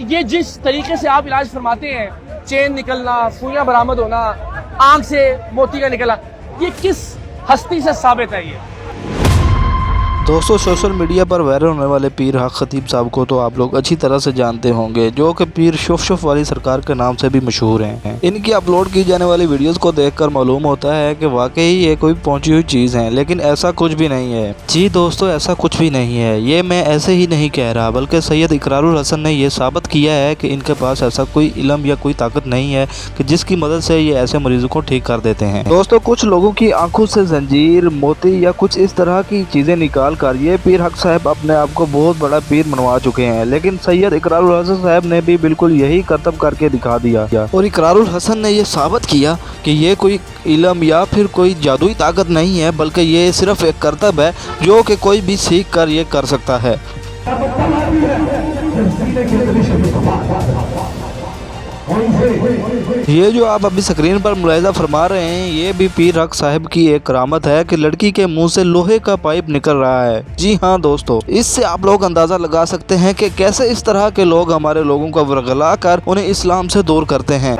ये जिस तरीके से आप इलाज फरमाते हैं, चेन निकलना, सुइयां बरामद होना, आंख से मोती का निकलना, ये किस हस्ती से साबित है? ये दोस्तों, सोशल मीडिया पर वायरल होने वाले पीर हक खतीब साहब को तो आप लोग अच्छी तरह से जानते होंगे, जो कि पीर शुफ वाली सरकार के नाम से भी मशहूर हैं। इनकी अपलोड की जाने वाली वीडियोस को देखकर मालूम होता है कि वाकई ये कोई पहुंची हुई चीज़ है, लेकिन ऐसा कुछ भी नहीं है। जी दोस्तों, ऐसा कुछ भी नहीं है। ये मैं ऐसे ही नहीं कह रहा, बल्कि सैयद इकरारुल हसन ने यह साबित किया है कि इनके पास ऐसा कोई इल्म या कोई ताकत नहीं है कि जिसकी मदद से ये ऐसे मरीजों को ठीक कर देते हैं। दोस्तों, कुछ लोगों की आंखों से जंजीर, मोती या कुछ इस तरह की चीज़ें निकाल कर ये पीर हक साहब अपने आप को बहुत बड़ा पीर मनवा चुके हैं, लेकिन सैयद इकरारुल हसन साहब ने भी बिल्कुल यही करतब करके दिखा दिया और इकरारुल हसन ने यह साबित किया कि ये कोई इल्म या फिर कोई जादुई ताकत नहीं है, बल्कि ये सिर्फ एक करतब है जो कि कोई भी सीख कर ये कर सकता है। ये जो आप अभी स्क्रीन पर मुलाहिजा फरमा रहे हैं, ये भी पीर हक साहब की एक करामत है कि लड़की के मुंह से लोहे का पाइप निकल रहा है। जी हाँ दोस्तों, इससे आप लोग अंदाजा लगा सकते हैं कि कैसे इस तरह के लोग हमारे लोगों को वर्गला कर उन्हें इस्लाम से दूर करते हैं।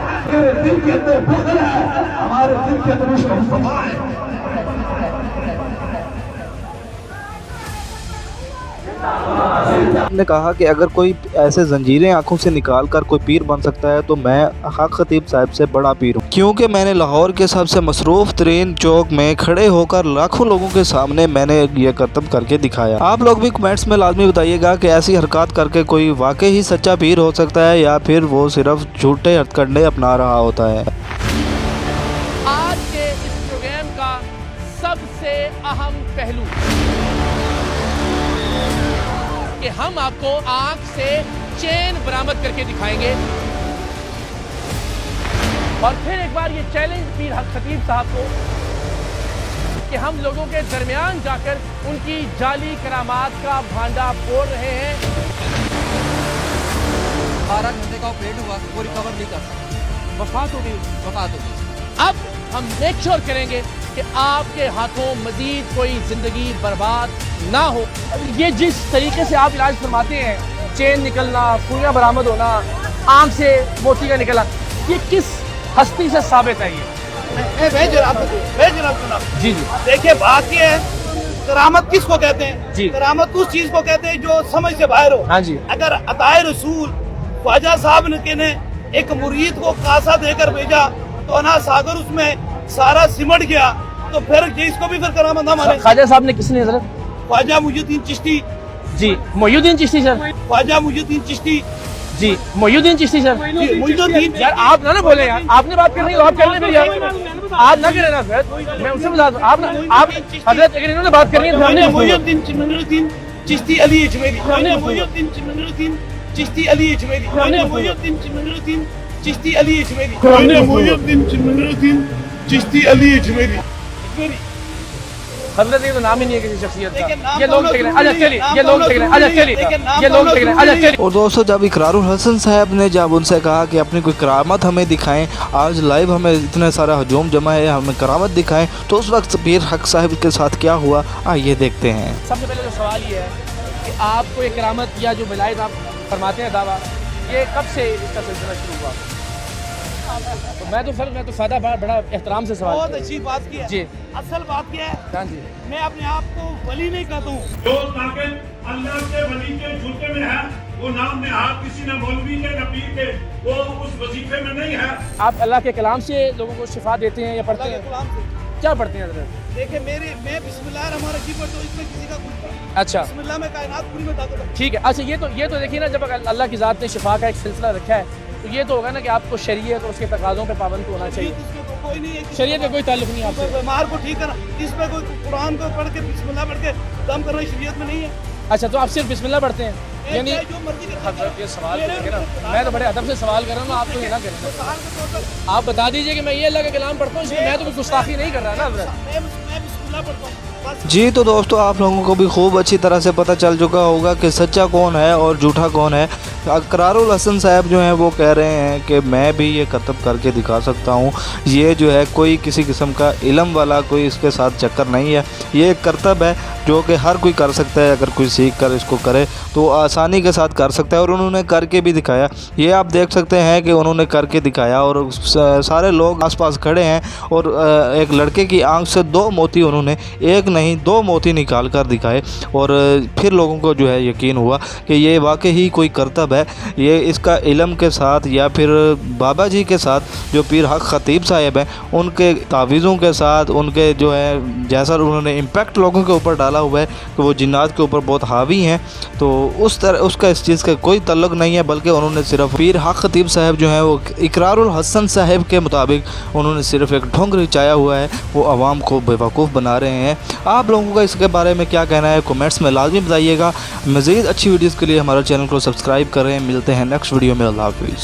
ने कहा कि अगर कोई ऐसे जंजीरें आंखों से निकाल कर कोई पीर बन सकता है तो मैं हक खतीब साहब से बड़ा पीर हूँ, क्योंकि मैंने लाहौर के सबसे मसरूफ तरीन चौक में खड़े होकर लाखों लोगों के सामने मैंने ये करतब करके दिखाया। आप लोग भी कमेंट्स में लाजमी बताइएगा कि ऐसी हरकत करके कोई वाकई ही सच्चा पीर हो सकता है या फिर वो सिर्फ झूठे हथकंडे अपना रहा होता है। आज के इस प्रोग्राम का सबसे अहम पहलू कि हम आपको आंख से चेन बरामद करके दिखाएंगे और फिर एक बार ये चैलेंज पीर हक खतीब साहब को कि हम लोगों के दरमियान जाकर उनकी जाली करामात का भांडा फोड़ रहे हैं। 12 घंटे का ऑपरेट हुआ, वो रिकवर नहीं कर सकते, वफात हो वफात हो गई। अब हम मेक श्योर करेंगे कि आपके हाथों मजीद कोई जिंदगी बर्बाद ना हो। ये जिस तरीके से आप इलाज फरमाते हैं, चेन निकलना, सुइयां बरामद होना, आंख से मोती का निकलना, ये किस हस्ती से साबित है? ये जनाब जी जी देखिए, बात ये है, करामत किसको कहते हैं? जी, करामत उस चीज को कहते हैं जो समझ से बाहर हो। हाँ जी। अगर अताए रसूल ख्वाजा साहब ने एक मुरीद को कासा देकर भेजा तो अना सागर उसमें सारा सिमट गया, तो फिर इसको भी फिर करामत ना माने। ख्वाजा साहब ने किसने हजरत? ख्वाजा मुइनुद्दीन चिश्ती जी, मोइनुद्दीन चिश्ती सर। ख्वाजा मुइनुद्दीन चिश्ती जी, मोइनुद्दीन चिश्ती सर। मुइनुद्दीन यार आप ना बोले यार, आपने बात करनी है, आप कर ले फिर यार, आप ना करें ना फिर, मैं उनसे बता आप ना, आप हजरत अगर इन्होंने बात करनी है तो हमने मुइनुद्दीन चिश्ती अली अजमेरी, मुइनुद्दीन चिश्ती अली अजमेरी, मुइनुद्दीन चिश्ती अली अजमेरी, मुइनुद्दीन चिश्ती अली अजमेरी। हजरत ये तो नाम ही नहीं है किसी शख्सियत का। नाम ये लोग तो ठीक है, लोग अच्छा चलिए, ये लोग ठीक है, अच्छा चलिए, ये लोग ठीक है, अच्छा चलिए। और दोस्तों, जब इकरारुल हसन साहब ने जब उनसे कहा कि अपनी कोई करामत हमें दिखाएं, आज लाइव हमें इतना सारा हजूम जमा है, हमें करामत दिखाएं, तो उस वक्त पीर हक साहब के साथ क्या हुआ, आइए देखते हैं। सबसे पहले तो सवाल ये है कि आपको ये करामत या जो विलायत आप फरमाते हैं दावा, ये कब से इसका सिलसिला शुरू हुआ? तो मैं तो सादा बड़ा एहतराम से सवाल बहुत अच्छी बात की है जी। असल बात क्या है, हाँ जी, मैं अपने आप को वली नहीं कहता हूँ। जो ताकत अल्लाह के वली के जूते में है, वो नाम में हाथ किसी ने मौलवी के न पीर के, वो उस वजीफे में नहीं है। आप अल्लाह के कलाम से लोगों को शिफा देते हैं या पढ़ते अल्लाह हैं? के कलाम से क्या पढ़ते हैं हजरत? देखिए, मैं बिस्मिल्लाह रहमान रहीम पढ़ता हूँ, इसमें किसी का कुछ अच्छा, बिस्मिल्लाह में कायनात पूरी में ताकत है। ठीक है। अच्छा, ये तो देखिए ना, जब अल्लाह की ज़ात ने शिफा का एक सिलसिला रखा है तो ये तो होगा ना कि आपको शरीयत और उसके तकाज़ों पे पाबंद होना चाहिए। इसमें तो कोई नहीं है, शरीयत का कोई ताल्लुक नहीं आपसे। बीमार को ठीक करना, इसमें कोई कुरान को पढ़ के बिस्मिल्लाह पढ़ के दम करना शरीयत में नहीं है। अच्छा, तो आप सिर्फ बिस्मिल्लाह पढ़ते हैं? यानी जो मर्जी हजरत ये सवाल करेंगे ना, मैं तो बड़े अदब से सवाल कर रहा हूँ, आप तो ये ना करें। आप बता दीजिए कि मैं ये अल्लाह के कलाम पढ़ता हूँ, इसमें मैं तो कोई गुस्ताखी नहीं कर रहा ना हजरत। मैं बिस्मिल्लाह पढ़ता हूँ बस। जी तो दोस्तों, आप लोगों को भी खूब अच्छी तरह से पता चल चुका होगा कि सच्चा कौन है और झूठा कौन है। इकरारुल हसन साहब जो हैं वो कह रहे हैं कि मैं भी ये करतब करके दिखा सकता हूँ। ये जो है कोई किसी किस्म का इल्म वाला कोई इसके साथ चक्कर नहीं है, ये एक करतब है जो कि हर कोई कर सकता है। अगर कोई सीख कर इसको करे तो आसानी के साथ कर सकता है, और उन्होंने करके भी दिखाया। ये आप देख सकते हैं कि उन्होंने करके दिखाया और सारे लोग आसपास खड़े हैं, और एक लड़के की आंख से 2 मोती उन्होंने, एक नहीं 2 मोती निकाल कर दिखाए, और फिर लोगों को जो है यकीन हुआ कि ये वाकई ही कोई करतब है। ये इसका इल्म के साथ या फिर बाबा जी के साथ जो पीर हक ख़तीब साहब हैं उनके तावीज़ों के साथ, उनके जो है जैसा उन्होंने इम्पैक्ट लोगों के ऊपर डाला हुआ है कि वो जिन्नात के ऊपर बहुत हावी हैं, तो उस तरह उसका इस चीज़ का कोई तल्लुक़ नहीं है, बल्कि उन्होंने सिर्फ पीर हक ख़तीब साहब जो हैं वो इकरारुल हसन साहब के मुताबिक उन्होंने सिर्फ एक ढोंग रिचाया हुआ है, वो आवाम को बेवकूफ़ बना रहे हैं। आप लोगों का इसके बारे में क्या कहना है कमेंट्स में लाजमी बताइएगा। मज़ीद अच्छी वीडियोज़ के लिए हमारे चैनल को सब्सक्राइब करें। मिलते हैं नेक्स्ट वीडियो में। अल्लाह हाफ़िज़।